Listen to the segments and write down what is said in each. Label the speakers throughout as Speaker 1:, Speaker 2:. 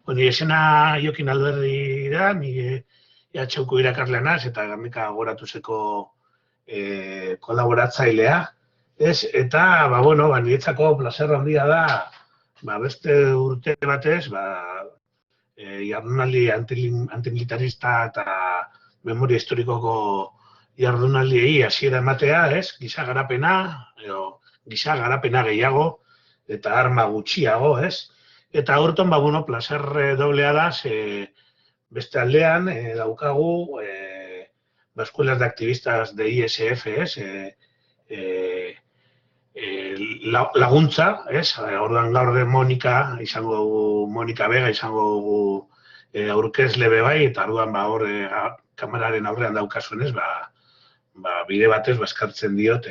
Speaker 1: Nire esena Jokin Alberdi da, nire EHUko irakasle naiz eta Gernika Goratuzeko kolaboratzailea, ez? Eta, niretzako plazer handia da, beste urte batez, jardunaldi antimilitarista eta memoria historikoko jardunaldiei hasiera ematea, ez? Giza garapena gehiago eta arma gutxiago, ez? Eta horton, placer doblea da, beste aldean daukagu escuelas de activistas de ISF, ez? Laguntza, ez? Orduan gaur Monika Vega izango dugu aurkezle bai, eta orduan hor kameraren aurrean daukazuenez, bide batez eskartzen diot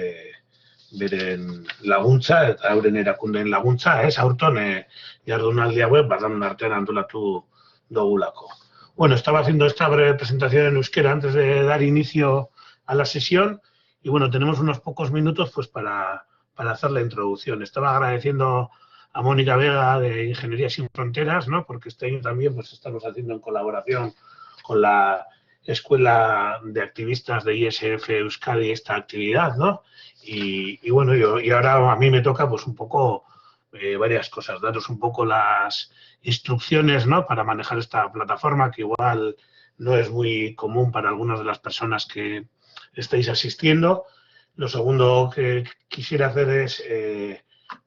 Speaker 1: beren laguntza eta euren erakundeen laguntza, ez? Aurton jardunaldi hauek badan artean antolatu dugulako. Bueno, estaba haciendo esta breve presentación en euskera antes de dar inicio a la sesión y bueno, tenemos unos pocos minutos pues para hacer la introducción. Estaba agradeciendo a Mónica Vega de Ingeniería Sin Fronteras, ¿no? Porque este año también pues estamos haciendo en colaboración con la Escuela de Activistas de ISF Euskadi esta actividad, ¿no? Y bueno, y ahora a mí me toca pues un poco varias cosas, daros un poco las instrucciones, ¿no? Para manejar esta plataforma que igual no es muy común para algunas de las personas que estáis asistiendo. Lo segundo que quisiera hacer es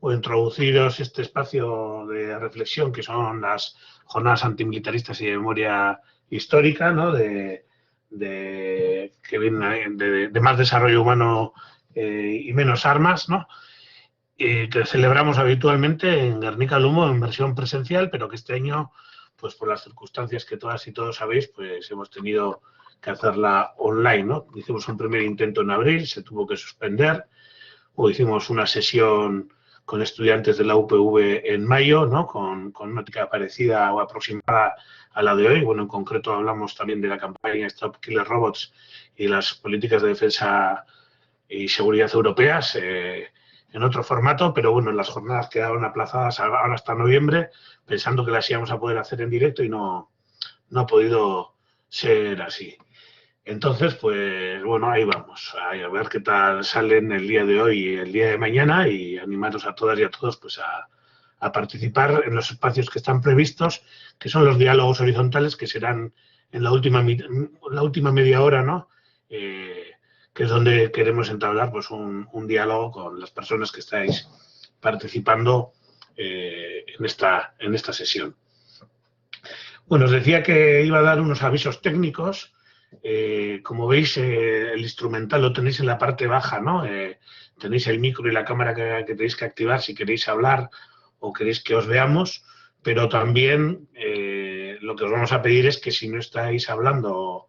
Speaker 1: introduciros este espacio de reflexión que son las jornadas antimilitaristas y de memoria histórica, ¿no? Que vienen de más desarrollo humano y menos armas, ¿no? Que celebramos habitualmente en Gernika Lumo en versión presencial, pero que este año, pues por las circunstancias que todas y todos sabéis, pues hemos tenido que hacerla online, ¿no? Hicimos un primer intento en abril, se tuvo que suspender, o hicimos una sesión con estudiantes de la UPV en mayo, ¿no? Con una temática parecida o aproximada a la de hoy. Bueno, en concreto hablamos también de la campaña Stop Killer Robots y las políticas de defensa y seguridad europeas en otro formato, pero bueno, las jornadas quedaron aplazadas ahora hasta noviembre, pensando que las íbamos a poder hacer en directo y no ha podido ser así. Entonces, pues bueno, ahí vamos, a ver qué tal salen el día de hoy y el día de mañana y animaros a todas y a todos pues a participar en los espacios que están previstos, que son los diálogos horizontales, que serán en la última media hora, ¿no? Que es donde queremos entablar pues un diálogo con las personas que estáis participando en esta sesión. Bueno, os decía que iba a dar unos avisos técnicos. Como veis, el instrumental lo tenéis en la parte baja, ¿no? Tenéis el micro y la cámara que tenéis que activar si queréis hablar o queréis que os veamos, pero también lo que os vamos a pedir es que si no estáis hablando,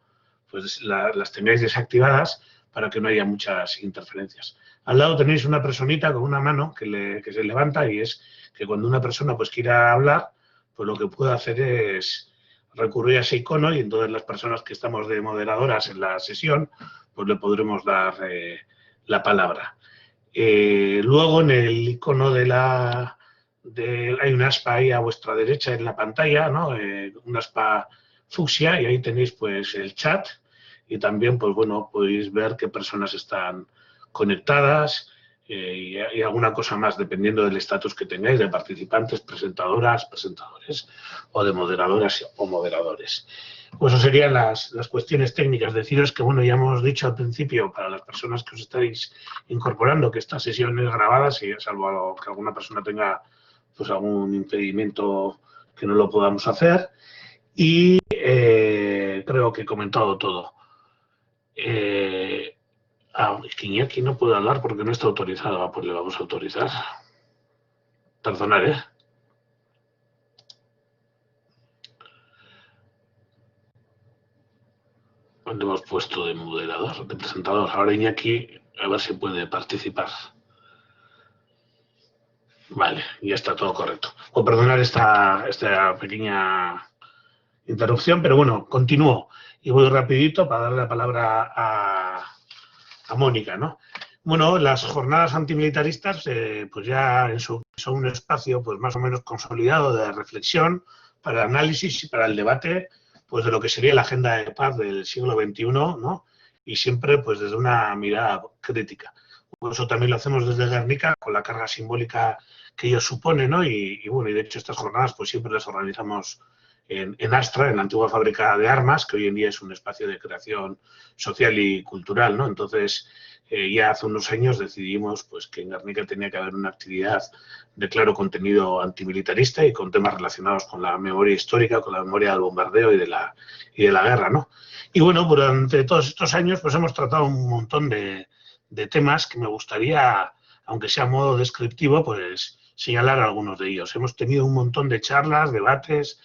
Speaker 1: pues las tengáis desactivadas para que no haya muchas interferencias. Al lado tenéis una personita con una mano que se levanta y es que cuando una persona pues quiera hablar, pues lo que puede hacer es recurrir a ese icono y entonces las personas que estamos de moderadoras en la sesión, pues le podremos dar la palabra. Luego en el icono hay un aspa ahí a vuestra derecha en la pantalla, ¿no? Un aspa fucsia y ahí tenéis pues el chat y también pues bueno podéis ver qué personas están conectadas y alguna cosa más dependiendo del estatus que tengáis de participantes, presentadoras, presentadores o de moderadoras o moderadores. Pues eso serían las cuestiones técnicas. Deciros que bueno ya hemos dicho al principio para las personas que os estáis incorporando que esta sesión es grabada, salvo que alguna persona tenga pues algún impedimento que no lo podamos hacer y creo que he comentado todo. Es que Iñaki no puede hablar porque no está autorizado. Pues le vamos a autorizar. Perdonad, ¿Dónde hemos puesto de moderador, de presentador? Ahora Iñaki, a ver si puede participar. Vale, ya está todo correcto. Pues perdonad esta pequeña interrupción, pero bueno, continúo. Y voy rapidito para darle la palabra a Mónica, ¿no? Bueno, las jornadas antimilitaristas pues ya son un espacio pues más o menos consolidado de reflexión para el análisis y para el debate pues de lo que sería la agenda de paz del siglo XXI, ¿no? Y siempre pues desde una mirada crítica. Por eso también lo hacemos desde Guernica, con la carga simbólica que ello supone, ¿no? Y bueno, y de hecho estas jornadas pues siempre las organizamos en Astra, en la antigua fábrica de armas, que hoy en día es un espacio de creación social y cultural, ¿no? Entonces, ya hace unos años decidimos pues, que en Guernica tenía que haber una actividad de claro contenido antimilitarista y con temas relacionados con la memoria histórica, con la memoria del bombardeo y de la guerra, ¿no? Y bueno, durante todos estos años pues hemos tratado un montón de temas que me gustaría, aunque sea a modo descriptivo, pues señalar algunos de ellos. Hemos tenido un montón de charlas, debates,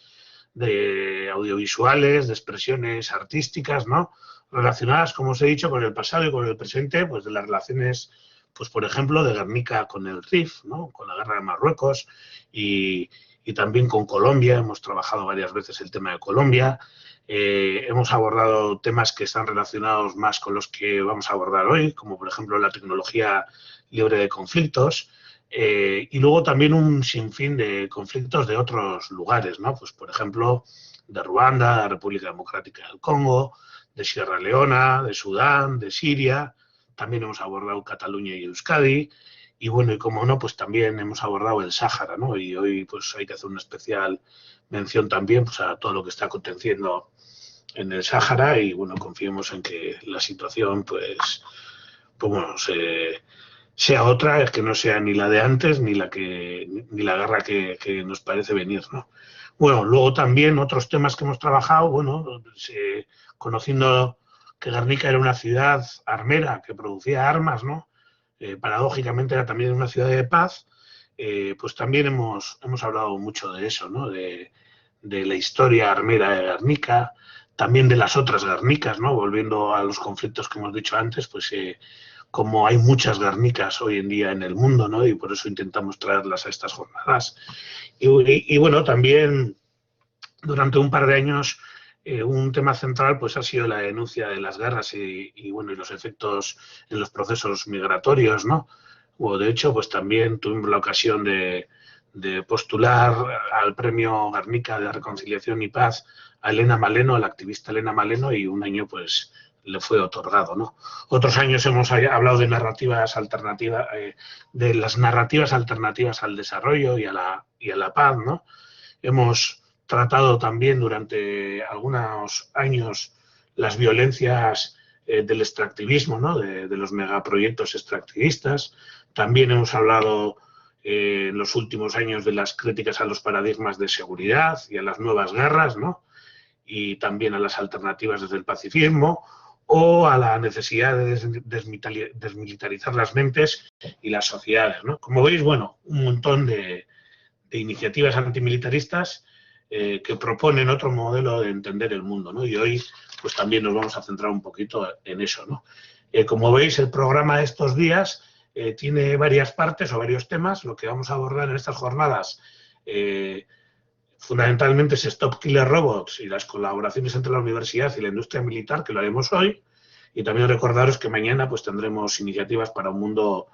Speaker 1: de audiovisuales, de expresiones artísticas, ¿no? Relacionadas, como os he dicho, con el pasado y con el presente, pues de las relaciones, pues por ejemplo, de Guernica con el Rif, ¿no? Con la guerra de Marruecos y también con Colombia. Hemos trabajado varias veces el tema de Colombia. Hemos abordado temas que están relacionados más con los que vamos a abordar hoy, como por ejemplo la tecnología libre de conflictos. Y luego también un sinfín de conflictos de otros lugares, ¿no? Pues por ejemplo, de Ruanda, la República Democrática del Congo, de Sierra Leona, de Sudán, de Siria. También hemos abordado Cataluña y Euskadi. Y bueno, y como no, pues también hemos abordado el Sáhara, ¿no? Y hoy pues hay que hacer una especial mención también pues, a todo lo que está aconteciendo en el Sáhara y bueno, confiemos en que la situación pues bueno, sea otra, que no sea ni la de antes ni la guerra que nos parece venir, ¿no? Bueno, luego también otros temas que hemos trabajado, bueno, conociendo que Guernica era una ciudad armera que producía armas, ¿no? Paradójicamente era también una ciudad de paz, pues también hemos hablado mucho de eso, ¿no? De la historia armera de Guernica, también de las otras Guernicas, ¿no? Volviendo a los conflictos que hemos dicho antes, pues como hay muchas Guernicas hoy en día en el mundo, ¿no? Y por eso intentamos traerlas a estas jornadas. Y bueno, también durante un par de años un tema central pues ha sido la denuncia de las guerras bueno, y los efectos en los procesos migratorios, ¿no? O de hecho, pues también tuvimos la ocasión de postular al premio Guernica de Reconciliación y Paz a Elena Maleno, a la activista Elena Maleno, y un año pues le fue otorgado, ¿no? Otros años hemos hablado de narrativas alternativas, de las narrativas alternativas al desarrollo y a la paz, ¿no? Hemos tratado también durante algunos años las violencias del extractivismo, ¿no? De los megaproyectos extractivistas. También hemos hablado en los últimos años de las críticas a los paradigmas de seguridad y a las nuevas guerras, ¿no? Y también a las alternativas desde el pacifismo o a la necesidad de desmilitarizar las mentes y las sociedades, ¿no? Como veis, bueno, un montón de iniciativas antimilitaristas que proponen otro modelo de entender el mundo, ¿no? Y hoy pues también nos vamos a centrar un poquito en eso, ¿no? Como veis, el programa de estos días tiene varias partes o varios temas. Lo que vamos a abordar en estas jornadas fundamentalmente es Stop Killer Robots y las colaboraciones entre la universidad y la industria militar, que lo haremos hoy. Y también recordaros que mañana pues tendremos iniciativas para un mundo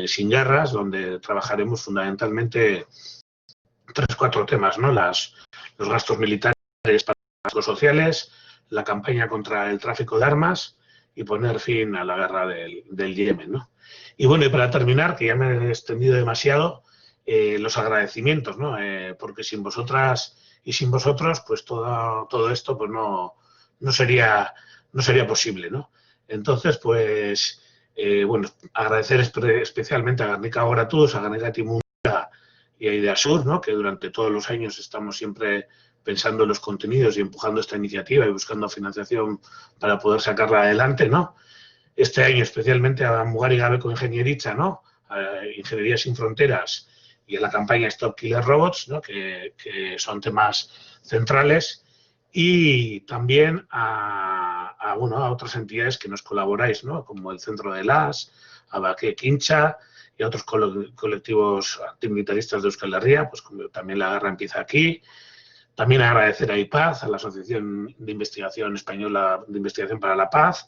Speaker 1: sin guerras, donde trabajaremos fundamentalmente 3-4 temas, ¿no? Los gastos militares para los sociales, la campaña contra el tráfico de armas y poner fin a la guerra del Yemen, ¿no? Y bueno, y para terminar, que ya me he extendido demasiado, los agradecimientos, ¿no? Porque sin vosotras y sin vosotros, pues todo esto pues no sería posible, ¿no? Entonces, pues, bueno, agradecer especialmente a Guernica Oratuz, a Guernica Timur y a Ideasur, ¿no? Que durante todos los años estamos siempre pensando en los contenidos y empujando esta iniciativa y buscando financiación para poder sacarla adelante, ¿no? Este año especialmente a Mugari Gabeco Ingenieritza, ¿no? A Ingeniería Sin Fronteras y a la campaña Stop Killer Robots, ¿no? Que son temas centrales, y también a otras entidades que nos colaboráis, ¿no? Como el Centro de las, a Baque Quincha y a otros colectivos antimilitaristas de Euskal Herria, pues como también La Guerra Empieza Aquí. También agradecer a IPAZ, a la Asociación de Investigación Española de Investigación para la Paz.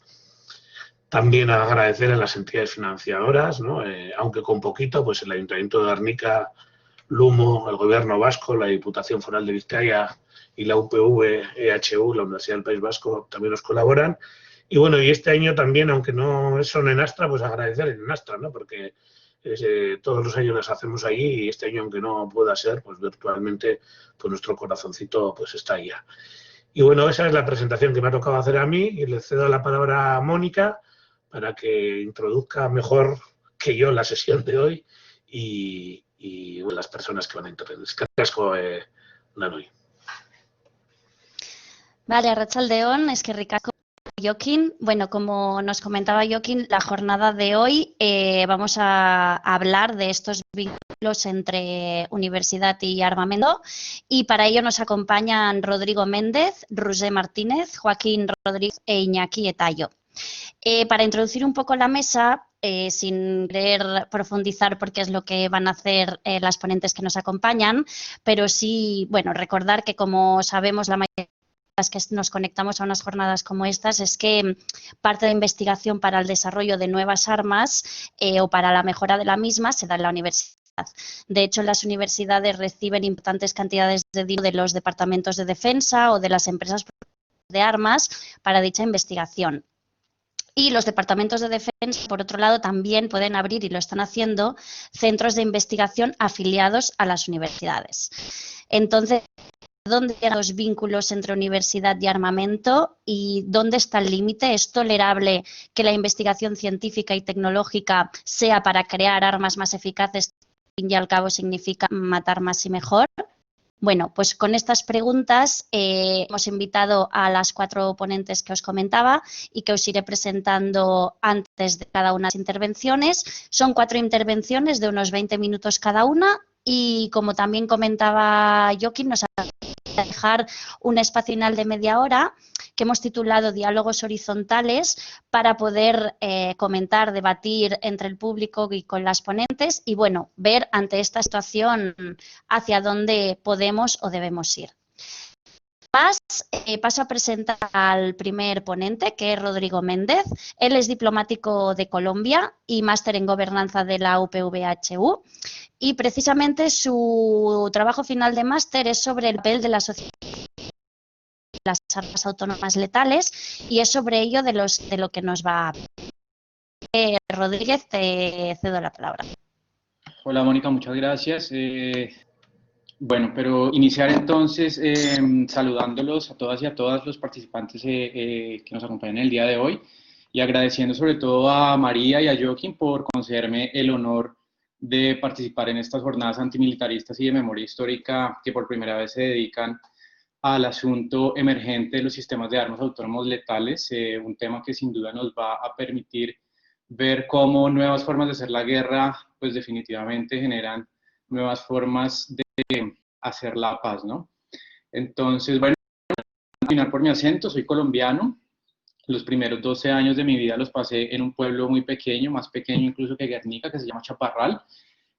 Speaker 1: También agradecer a las entidades financiadoras, ¿no? Aunque con poquito, pues el Ayuntamiento de Guernica Lumo, el Gobierno vasco, la Diputación Foral de Vizcaya y la UPV, EHU, la Universidad del País Vasco, también nos colaboran. Y bueno, y este año también, aunque no son en Astra, pues agradecer en Astra, ¿no? Porque todos los años las hacemos allí y este año, aunque no pueda ser, pues virtualmente, pues nuestro corazoncito pues está allá. Y bueno, esa es la presentación que me ha tocado hacer a mí y le cedo la palabra a Mónica para que introduzca mejor que yo la sesión de hoy y bueno, las personas que van a intervenir. Eskerrik Nanoi.
Speaker 2: Vale, arratsaldeon, eskerrik asko, Jokin. Bueno, como nos comentaba Jokin, la jornada de hoy vamos a hablar de estos vínculos entre universidad y armamento y para ello nos acompañan Rodrigo Méndez, Roser Martínez, Joaquín Rodríguez e Iñaki Etayo. Para introducir un poco la mesa, sin querer profundizar porque es lo que van a hacer las ponentes que nos acompañan, pero sí, bueno, recordar que como sabemos la mayoría las que nos conectamos a unas jornadas como estas es que parte de investigación para el desarrollo de nuevas armas o para la mejora de la misma se da en la universidad. De hecho, las universidades reciben importantes cantidades de dinero de los departamentos de defensa o de las empresas de armas para dicha investigación. Y los departamentos de defensa, por otro lado, también pueden abrir, y lo están haciendo, centros de investigación afiliados a las universidades. Entonces, ¿dónde llegan los vínculos entre universidad y armamento y dónde está el límite? ¿Es tolerable que la investigación científica y tecnológica sea para crear armas más eficaces, que al fin y al cabo significa matar más y mejor? Bueno, pues con estas preguntas hemos invitado a las 4 ponentes que os comentaba y que os iré presentando antes de cada una de las intervenciones. Son 4 intervenciones de unos 20 minutos cada una y, como también comentaba Joaquín, nos ha dejar un espacio final de media hora que hemos titulado Diálogos horizontales para poder comentar, debatir entre el público y con las ponentes y, bueno, ver ante esta situación hacia dónde podemos o debemos ir. Paso a presentar al primer ponente, que es Rodrigo Méndez. Él es diplomático de Colombia y máster en gobernanza de la UPV-HU. Y precisamente su trabajo final de máster es sobre el papel de la sociedad en las armas autónomas letales y es sobre ello de lo que nos va a hablar. Rodríguez, te cedo la palabra.
Speaker 3: Hola Mónica, muchas gracias. Bueno, pero iniciar entonces saludándolos a todas y a todos los participantes que nos acompañan el día de hoy y agradeciendo sobre todo a María y a Joaquín por concederme el honor de participar en estas jornadas antimilitaristas y de memoria histórica que por primera vez se dedican al asunto emergente de los sistemas de armas autónomos letales, un tema que sin duda nos va a permitir ver cómo nuevas formas de hacer la guerra pues definitivamente generan nuevas formas de hacer la paz, ¿no? Entonces, bueno, al final por mi acento, soy colombiano. Los primeros 12 años de mi vida los pasé en un pueblo muy pequeño, más pequeño incluso que Guernica, que se llama Chaparral,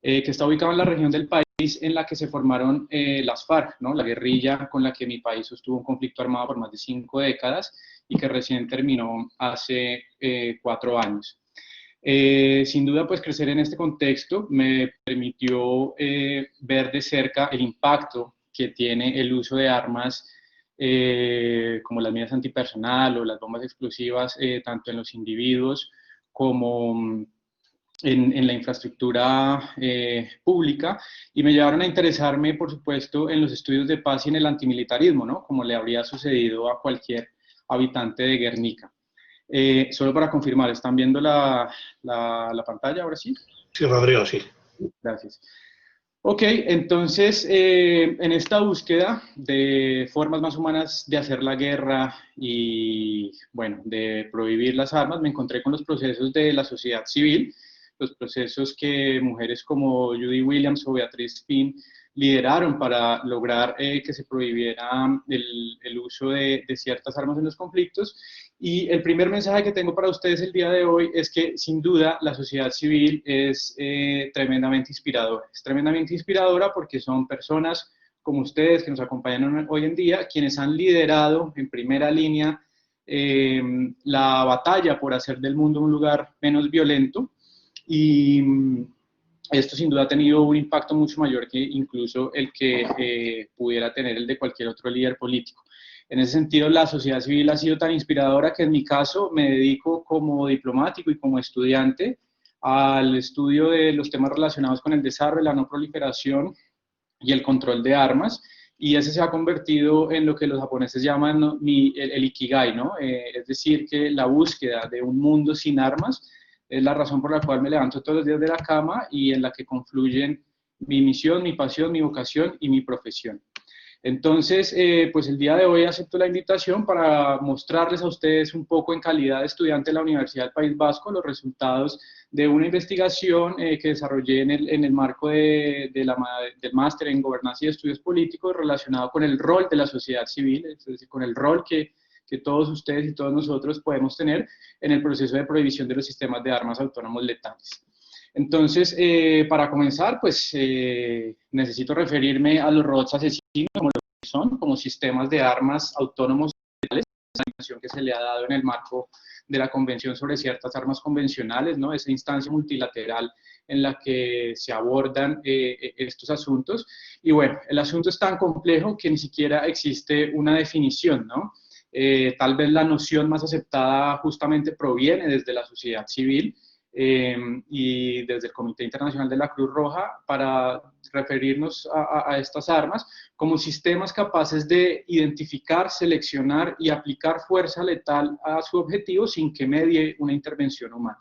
Speaker 3: que está ubicado en la región del país en la que se formaron las FARC, ¿no? La guerrilla con la que mi país sostuvo un conflicto armado por más de 5 décadas y que recién terminó hace 4 años. Sin duda, pues crecer en este contexto me permitió ver de cerca el impacto que tiene el uso de armas como las minas antipersonal o las bombas explosivas, tanto en los individuos como en la infraestructura pública, y me llevaron a interesarme, por supuesto, en los estudios de paz y en el antimilitarismo, ¿no? Como le habría sucedido a cualquier habitante de Guernica. Solo para confirmar, ¿están viendo la pantalla ahora sí?
Speaker 1: Sí, Rodrigo, sí.
Speaker 3: Gracias. Ok, entonces, en esta búsqueda de formas más humanas de hacer la guerra y, bueno, de prohibir las armas, me encontré con los procesos de la sociedad civil, los procesos que mujeres como Judy Williams o Beatriz Finn lideraron para lograr que se prohibiera el uso de ciertas armas en los conflictos. Y el primer mensaje que tengo para ustedes el día de hoy es que, sin duda, la sociedad civil es tremendamente inspiradora. Es tremendamente inspiradora porque son personas como ustedes que nos acompañan hoy en día, quienes han liderado en primera línea la batalla por hacer del mundo un lugar menos violento. Y esto sin duda ha tenido un impacto mucho mayor que incluso el que pudiera tener el de cualquier otro líder político. En ese sentido, la sociedad civil ha sido tan inspiradora que en mi caso me dedico como diplomático y como estudiante al estudio de los temas relacionados con el desarrollo, la no proliferación y el control de armas, y ese se ha convertido en lo que los japoneses llaman, ¿no?, el ikigai, ¿no? Es decir, que la búsqueda de un mundo sin armas es la razón por la cual me levanto todos los días de la cama y en la que confluyen mi misión, mi pasión, mi vocación y mi profesión. Entonces, pues el día de hoy acepto la invitación para mostrarles a ustedes un poco en calidad de estudiante de la Universidad del País Vasco los resultados de una investigación que desarrollé en el marco del máster en Gobernanza y Estudios Políticos relacionado con el rol de la sociedad civil, es decir, con el rol que todos ustedes y todos nosotros podemos tener en el proceso de prohibición de los sistemas de armas autónomos letales. Entonces, para comenzar, pues necesito referirme a los robots asesinos como lo que son, como sistemas de armas autónomos letales, esa definición que se le ha dado en el marco de la Convención sobre ciertas armas convencionales, ¿no? Esa instancia multilateral en la que se abordan estos asuntos. Y bueno, el asunto es tan complejo que ni siquiera existe una definición, ¿no? Tal vez la noción más aceptada justamente proviene desde la sociedad civil, y desde el Comité Internacional de la Cruz Roja para referirnos a estas armas como sistemas capaces de identificar, seleccionar y aplicar fuerza letal a su objetivo sin que medie una intervención humana.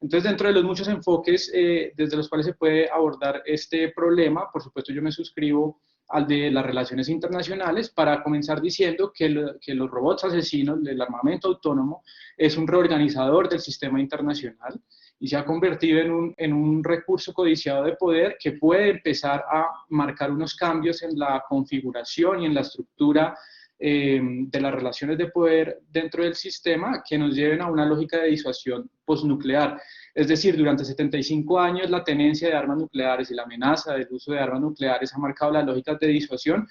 Speaker 3: Entonces, dentro de los muchos enfoques desde los cuales se puede abordar este problema, por supuesto yo me suscribo al de las relaciones internacionales, para comenzar diciendo que los robots asesinos, el armamento autónomo, es un reorganizador del sistema internacional y se ha convertido en un recurso codiciado de poder que puede empezar a marcar unos cambios en la configuración y en la estructura de las relaciones de poder dentro del sistema que nos lleven a una lógica de disuasión postnuclear. Es decir, durante 75 años la tenencia de armas nucleares y la amenaza del uso de armas nucleares ha marcado las lógicas de disuasión,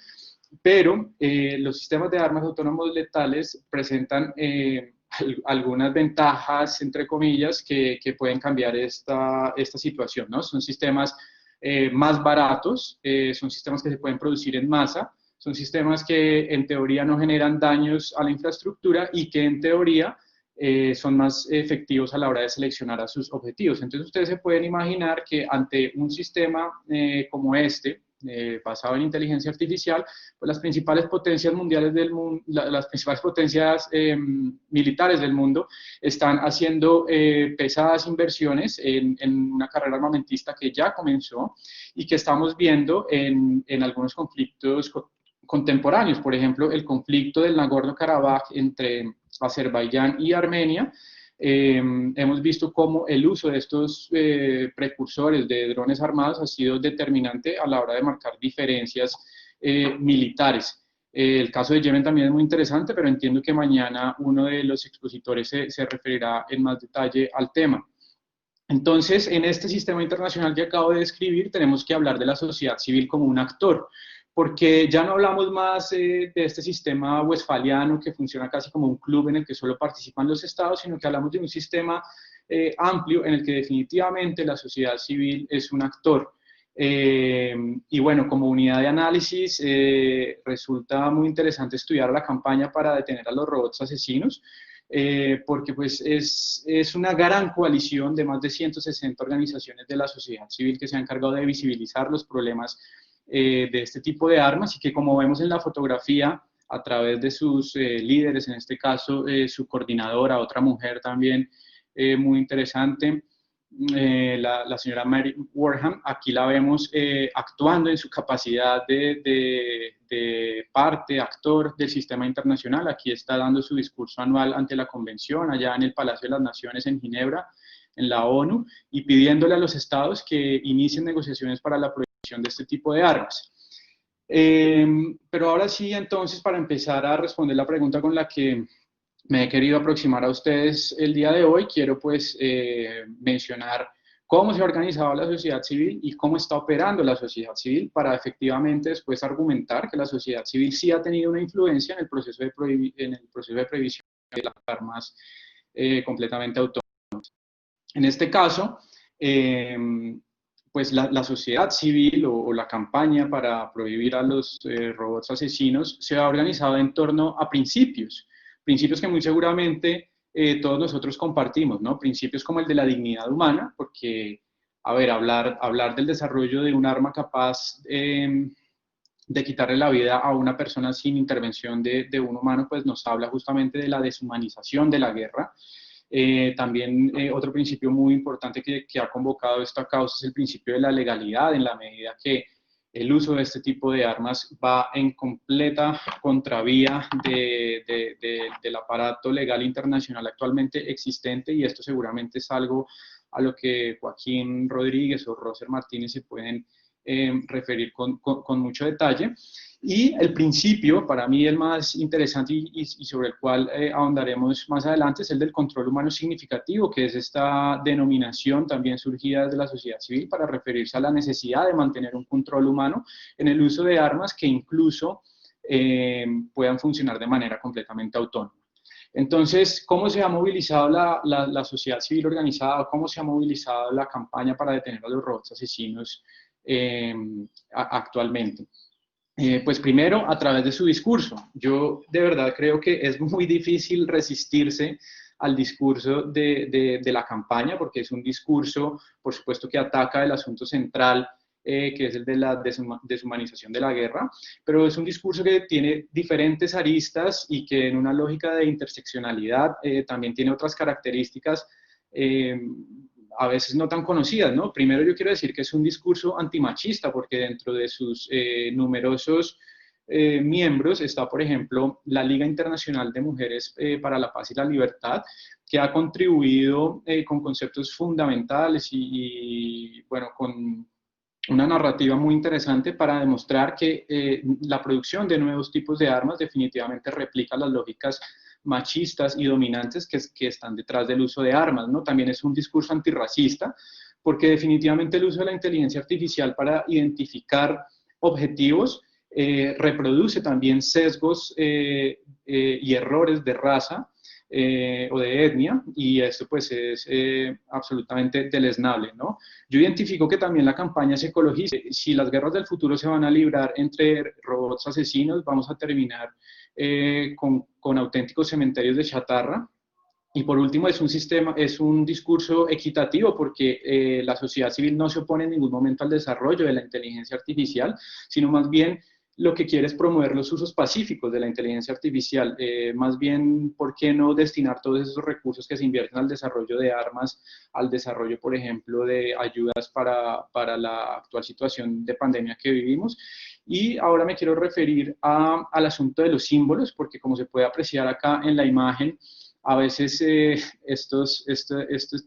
Speaker 3: pero los sistemas de armas autónomos letales presentan algunas ventajas, entre comillas, que pueden cambiar esta situación, ¿no? Son sistemas más baratos, son sistemas que se pueden producir en masa, son sistemas que en teoría no generan daños a la infraestructura y que en teoría son más efectivos a la hora de seleccionar a sus objetivos. Entonces ustedes se pueden imaginar que ante un sistema como este, basado en inteligencia artificial, pues las principales potencias mundiales del mundo, las principales potencias militares del mundo están haciendo pesadas inversiones en una carrera armamentista que ya comenzó y que estamos viendo en algunos conflictos contemporáneos. Por ejemplo, el conflicto del Nagorno-Karabaj entre Azerbaiyán y Armenia. Hemos visto cómo el uso de estos precursores de drones armados ha sido determinante a la hora de marcar diferencias militares. El caso de Yemen también es muy interesante, pero entiendo que mañana uno de los expositores se referirá en más detalle al tema. Entonces, en este sistema internacional que acabo de describir, tenemos que hablar de la sociedad civil como un actor, porque ya no hablamos más de este sistema westfaliano que funciona casi como un club en el que solo participan los estados, sino que hablamos de un sistema amplio en el que definitivamente la sociedad civil es un actor. Y bueno, como unidad de análisis, resulta muy interesante estudiar la campaña para detener a los robots asesinos, porque pues es una gran coalición de más de 160 organizaciones de la sociedad civil que se han encargado de visibilizar los problemas de este tipo de armas y que, como vemos en la fotografía, a través de sus líderes, en este caso su coordinadora, otra mujer también muy interesante, la señora Mary Warham, aquí la vemos actuando en su capacidad de actor del sistema internacional. Aquí está dando su discurso anual ante la convención, allá en el Palacio de las Naciones en Ginebra, en la ONU, y pidiéndole a los estados que inicien negociaciones para la prohibición de este tipo de armas. Pero ahora sí, entonces, para empezar a responder la pregunta con la que me he querido aproximar a ustedes el día de hoy, quiero pues mencionar cómo se ha organizado la sociedad civil y cómo está operando la sociedad civil para efectivamente después argumentar que la sociedad civil sí ha tenido una influencia en el proceso de prohibición de las armas completamente autónomas. En este caso, pues la sociedad civil o la campaña para prohibir a los robots asesinos se ha organizado en torno a principios que muy seguramente todos nosotros compartimos, ¿no? Principios como el de la dignidad humana, porque, a ver, hablar del desarrollo de un arma capaz de quitarle la vida a una persona sin intervención de un humano, pues nos habla justamente de la deshumanización de la guerra. También otro principio muy importante que ha convocado esta causa es el principio de la legalidad, en la medida que el uso de este tipo de armas va en completa contravía del aparato legal internacional actualmente existente, y esto seguramente es algo a lo que Joaquín Rodríguez o Roser Martínez se pueden referir con mucho detalle. Y el principio, para mí el más interesante y sobre el cual ahondaremos más adelante, es el del control humano significativo, que es esta denominación también surgida desde la sociedad civil para referirse a la necesidad de mantener un control humano en el uso de armas que incluso puedan funcionar de manera completamente autónoma. Entonces, ¿cómo se ha movilizado la sociedad civil organizada? ¿Cómo se ha movilizado la campaña para detener a los robots asesinos actualmente? Pues primero, a través de su discurso. Yo de verdad creo que es muy difícil resistirse al discurso de la campaña, porque es un discurso, por supuesto, que ataca el asunto central, que es el de la deshumanización de la guerra, pero es un discurso que tiene diferentes aristas y que en una lógica de interseccionalidad también tiene otras características a veces no tan conocidas, ¿no? Primero yo quiero decir que es un discurso antimachista, porque dentro de sus numerosos miembros está, por ejemplo, la Liga Internacional de Mujeres para la Paz y la Libertad, que ha contribuido con conceptos fundamentales y bueno, con una narrativa muy interesante para demostrar que la producción de nuevos tipos de armas definitivamente replica las lógicas machistas y dominantes que están detrás del uso de armas, ¿no? También es un discurso antirracista, porque definitivamente el uso de la inteligencia artificial para identificar objetivos reproduce también sesgos y errores de raza o de etnia, y esto pues es absolutamente deleznable, ¿no? Yo identifico que también la campaña es ecologista. Si las guerras del futuro se van a librar entre robots asesinos, vamos a terminar con auténticos cementerios de chatarra. Y por último, es un discurso equitativo, porque la sociedad civil no se opone en ningún momento al desarrollo de la inteligencia artificial, sino más bien lo que quiere es promover los usos pacíficos de la inteligencia artificial. Más bien, ¿por qué no destinar todos esos recursos que se invierten al desarrollo de armas, al desarrollo, por ejemplo, de ayudas para la actual situación de pandemia que vivimos? Y ahora me quiero referir al asunto de los símbolos, porque como se puede apreciar acá en la imagen, a veces estos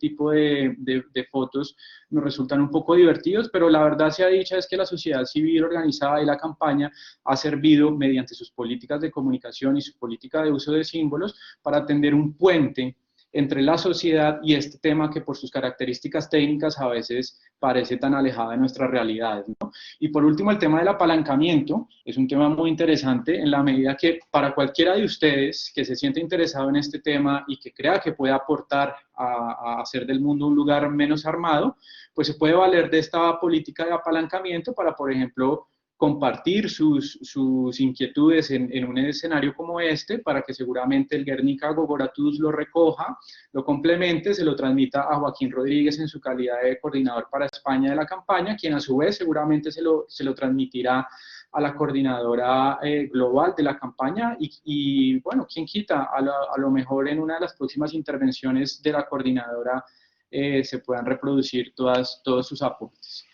Speaker 3: tipos de fotos nos resultan un poco divertidos, pero la verdad sea dicha es que la sociedad civil organizada y la campaña ha servido mediante sus políticas de comunicación y su política de uso de símbolos para tender un puente entre la sociedad y este tema que por sus características técnicas a veces parece tan alejada de nuestras realidades, ¿no? Y por último, el tema del apalancamiento es un tema muy interesante en la medida que para cualquiera de ustedes que se siente interesado en este tema y que crea que puede aportar a hacer del mundo un lugar menos armado, pues se puede valer de esta política de apalancamiento para, por ejemplo, compartir sus inquietudes en un escenario como este, para que seguramente el Guernica Gogoratuz lo recoja, lo complemente, se lo transmita a Joaquín Rodríguez en su calidad de coordinador para España de la campaña, quien a su vez seguramente se lo transmitirá a la coordinadora global de la campaña y bueno, quién quita, a lo mejor en una de las próximas intervenciones de la coordinadora se puedan reproducir todos sus aportes.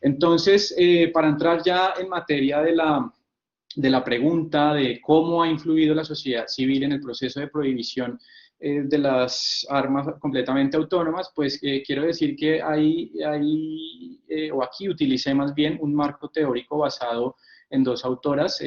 Speaker 3: Entonces, para entrar ya en materia de la pregunta de cómo ha influido la sociedad civil en el proceso de prohibición de las armas completamente autónomas, pues quiero decir que aquí utilicé más bien un marco teórico basado en dos autoras,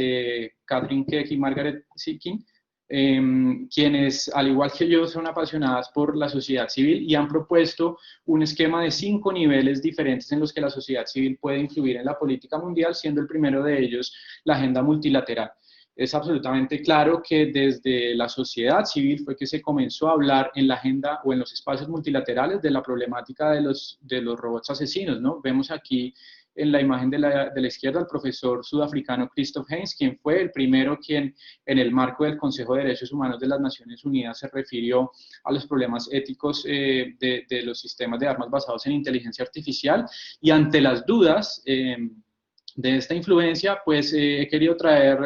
Speaker 3: Catherine Keck y Margaret Sitkin, quienes, al igual que yo, son apasionadas por la sociedad civil y han propuesto un esquema de 5 niveles diferentes en los que la sociedad civil puede influir en la política mundial, siendo el primero de ellos la agenda multilateral. es absolutamente claro que desde la sociedad civil fue que se comenzó a hablar en la agenda o en los espacios multilaterales de la problemática de los robots asesinos, ¿no? Vemos aquí en la imagen de la izquierda al profesor sudafricano Christoph Heyns, quien fue el primero quien en el marco del Consejo de Derechos Humanos de las Naciones Unidas se refirió a los problemas éticos de los sistemas de armas basados en inteligencia artificial, y ante las dudas de esta influencia, pues he querido traer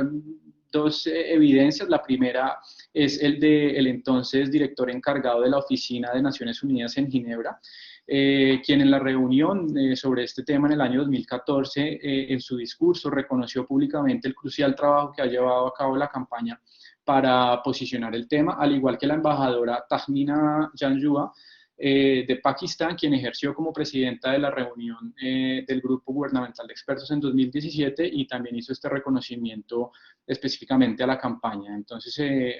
Speaker 3: dos evidencias. La primera es el del entonces director encargado de la Oficina de Naciones Unidas en Ginebra, quien en la reunión sobre este tema en el año 2014, en su discurso, reconoció públicamente el crucial trabajo que ha llevado a cabo la campaña para posicionar el tema, al igual que la embajadora Tahmina Janjua, de Pakistán, quien ejerció como presidenta de la reunión del Grupo Gubernamental de Expertos en 2017 y también hizo este reconocimiento específicamente a la campaña. Entonces,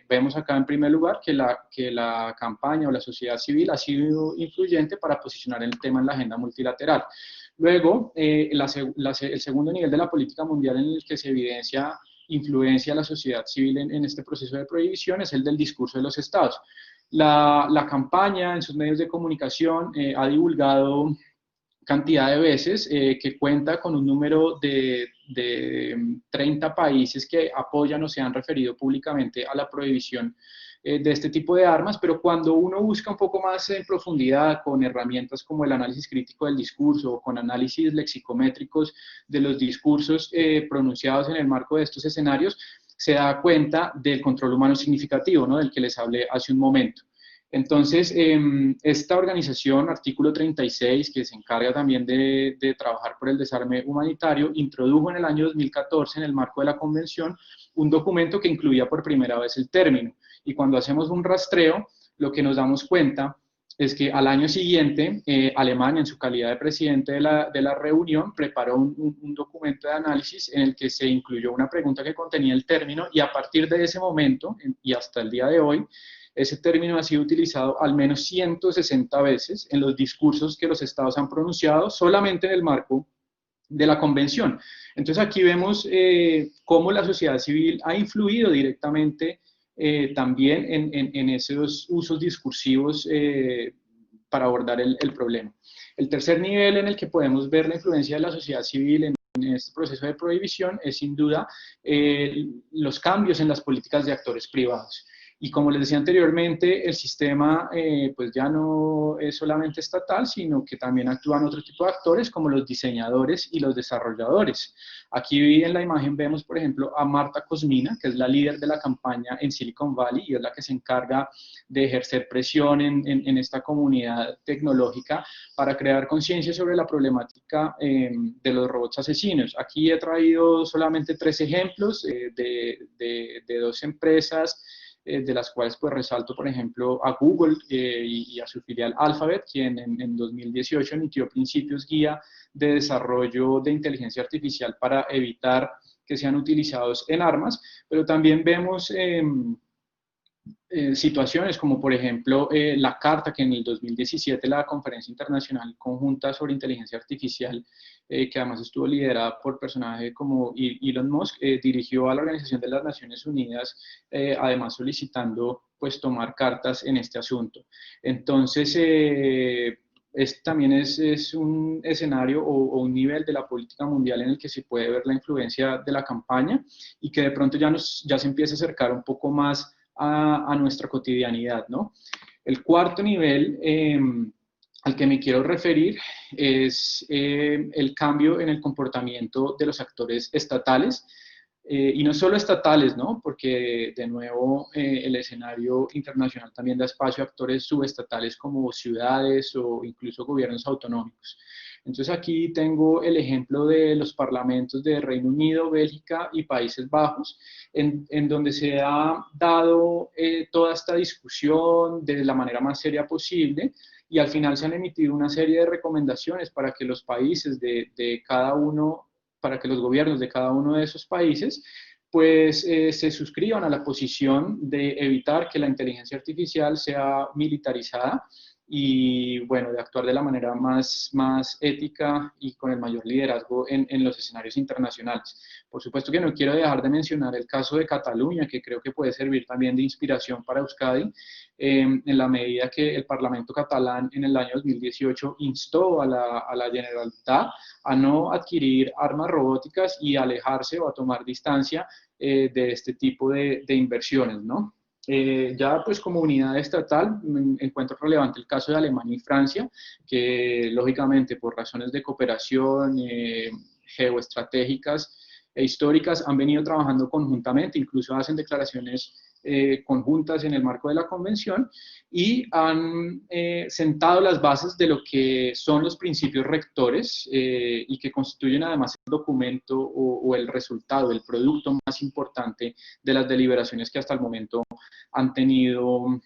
Speaker 3: vemos acá en primer lugar que la campaña o la sociedad civil ha sido influyente para posicionar el tema en la agenda multilateral. Luego, el segundo nivel de la política mundial en el que se evidencia influencia a la sociedad civil en este proceso de prohibición es el del discurso de los estados. La campaña en sus medios de comunicación ha divulgado cantidad de veces que cuenta con un número de 30 países que apoyan o se han referido públicamente a la prohibición de este tipo de armas, pero cuando uno busca un poco más en profundidad con herramientas como el análisis crítico del discurso o con análisis lexicométricos de los discursos pronunciados en el marco de estos escenarios, se da cuenta del control humano significativo, ¿no?, del que les hablé hace un momento. Entonces, esta organización, Artículo 36, que se encarga también de trabajar por el desarme humanitario, introdujo en el año 2014, en el marco de la convención, un documento que incluía por primera vez el término. Y cuando hacemos un rastreo, lo que nos damos cuenta es que al año siguiente, Alemania, en su calidad de presidente de la reunión, preparó un documento de análisis en el que se incluyó una pregunta que contenía el término, y a partir de ese momento y hasta el día de hoy, ese término ha sido utilizado al menos 160 veces en los discursos que los estados han pronunciado solamente en el marco de la convención. Entonces aquí vemos cómo la sociedad civil ha influido directamente también en esos usos discursivos para abordar el problema. El tercer nivel en el que podemos ver la influencia de la sociedad civil en este proceso de prohibición es sin duda los cambios en las políticas de actores privados. Y como les decía anteriormente, el sistema pues ya no es solamente estatal, sino que también actúan otro tipo de actores como los diseñadores y los desarrolladores. Aquí en la imagen vemos, por ejemplo, a Marta Cosmina, que es la líder de la campaña en Silicon Valley y es la que se encarga de ejercer presión en esta comunidad tecnológica para crear conciencia sobre la problemática de los robots asesinos. Aquí he traído solamente 3 ejemplos de 2 empresas, de las cuales pues resalto, por ejemplo, a Google y a su filial Alphabet, quien en 2018 emitió principios guía de desarrollo de inteligencia artificial para evitar que sean utilizados en armas, pero también vemos situaciones como, por ejemplo, la carta que en el 2017 la Conferencia Internacional Conjunta sobre Inteligencia Artificial, que además estuvo liderada por personajes como Elon Musk, dirigió a la Organización de las Naciones Unidas, además solicitando pues tomar cartas en este asunto. Entonces, también es un escenario o un nivel de la política mundial en el que se puede ver la influencia de la campaña y que de pronto ya se empieza a acercar un poco más a nuestra cotidianidad, ¿no? El cuarto nivel al que me quiero referir es el cambio en el comportamiento de los actores estatales, y no solo estatales, ¿no? Porque de nuevo el escenario internacional también da espacio a actores subestatales como ciudades o incluso gobiernos autonómicos. Entonces aquí tengo el ejemplo de los parlamentos de Reino Unido, Bélgica y Países Bajos, en donde se ha dado toda esta discusión de la manera más seria posible, y al final se han emitido una serie de recomendaciones para que los países de cada uno, para que los gobiernos de cada uno de esos países pues se suscriban a la posición de evitar que la inteligencia artificial sea militarizada y, bueno, de actuar de la manera más ética y con el mayor liderazgo en los escenarios internacionales. Por supuesto que no quiero dejar de mencionar el caso de Cataluña, que creo que puede servir también de inspiración para Euskadi, en la medida que el Parlamento catalán en el año 2018 instó a la Generalitat a no adquirir armas robóticas y alejarse o a tomar distancia de este tipo de inversiones, ¿no? Ya pues como unidad estatal encuentro relevante el caso de Alemania y Francia, que lógicamente por razones de cooperación geoestratégicas e históricas han venido trabajando conjuntamente, incluso hacen declaraciones conjuntas en el marco de la convención y han sentado las bases de lo que son los principios rectores y que constituyen además el documento o el resultado, el producto más importante de las deliberaciones que hasta el momento han tenido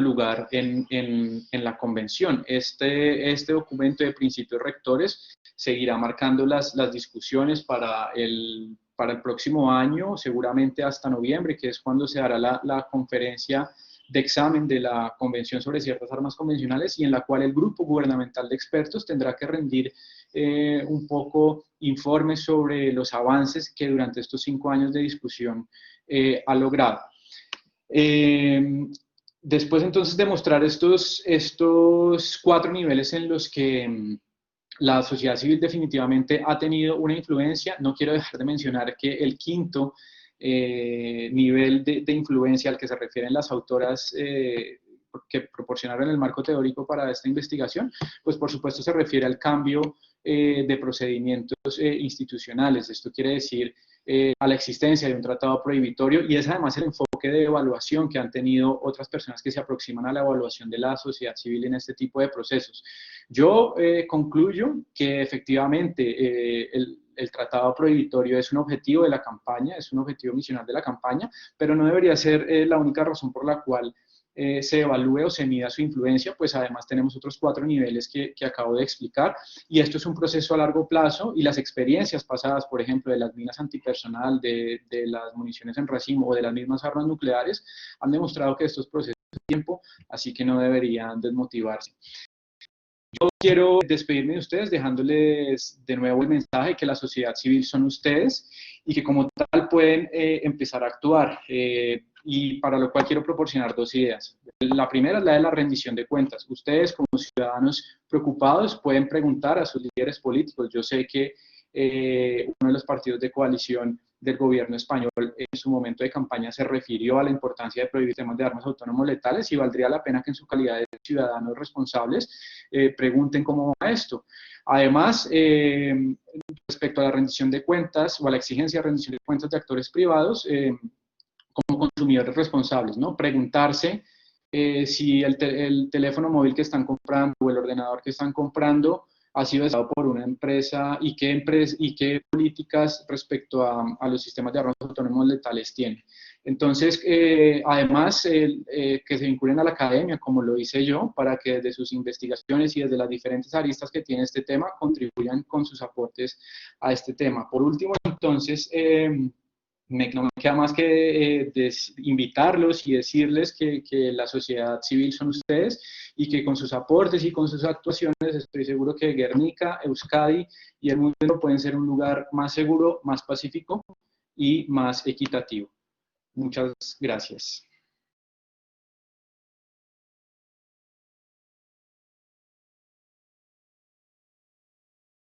Speaker 3: lugar en la convención. Este documento de principios rectores seguirá marcando las discusiones para el próximo año, seguramente hasta noviembre, que es cuando se hará la conferencia de examen de la Convención sobre ciertas armas convencionales y en la cual el grupo gubernamental de expertos tendrá que rendir un poco informes sobre los avances que durante estos 5 años de discusión ha logrado. Después entonces de mostrar estos 4 niveles en los que la sociedad civil definitivamente ha tenido una influencia, no quiero dejar de mencionar que el quinto nivel de influencia al que se refieren las autoras que proporcionaron el marco teórico para esta investigación, pues por supuesto se refiere al cambio de procedimientos institucionales. Esto quiere decir a la existencia de un tratado prohibitorio y es además el enfoque de evaluación que han tenido otras personas que se aproximan a la evaluación de la sociedad civil en este tipo de procesos. Yo concluyo que efectivamente el tratado prohibitorio es un objetivo de la campaña, es un objetivo misional de la campaña, pero no debería ser la única razón por la cual se evalúe o se mida su influencia, pues además tenemos otros 4 niveles que acabo de explicar, y esto es un proceso a largo plazo, y las experiencias pasadas, por ejemplo, de las minas antipersonal, de las municiones en racimo o de las mismas armas nucleares, han demostrado que estos procesos de tiempo, así que no deberían desmotivarse. Yo quiero despedirme de ustedes dejándoles de nuevo el mensaje que la sociedad civil son ustedes y que como tal pueden empezar a actuar. Y para lo cual quiero proporcionar 2 ideas. La primera es la de la rendición de cuentas. Ustedes como ciudadanos preocupados pueden preguntar a sus líderes políticos. Yo sé que uno de los partidos de coalición del gobierno español en su momento de campaña se refirió a la importancia de prohibir temas de armas autónomos letales y valdría la pena que en su calidad de ciudadanos responsables pregunten cómo va esto. Además, respecto a la rendición de cuentas o a la exigencia de rendición de cuentas de actores privados, como consumidores responsables, ¿no? Preguntarse si el teléfono móvil que están comprando o el ordenador que están comprando ha sido desarrollado por una empresa y qué políticas respecto a los sistemas de armas autónomos letales tiene. Entonces, además, que se vinculen a la academia, como lo hice yo, para que desde sus investigaciones y desde las diferentes aristas que tiene este tema, contribuyan con sus aportes a este tema. Por último, entonces, no me queda más que invitarlos y decirles que la sociedad civil son ustedes y que con sus aportes y con sus actuaciones estoy seguro que Guernica, Euskadi y el mundo pueden ser un lugar más seguro, más pacífico y más equitativo. Muchas gracias.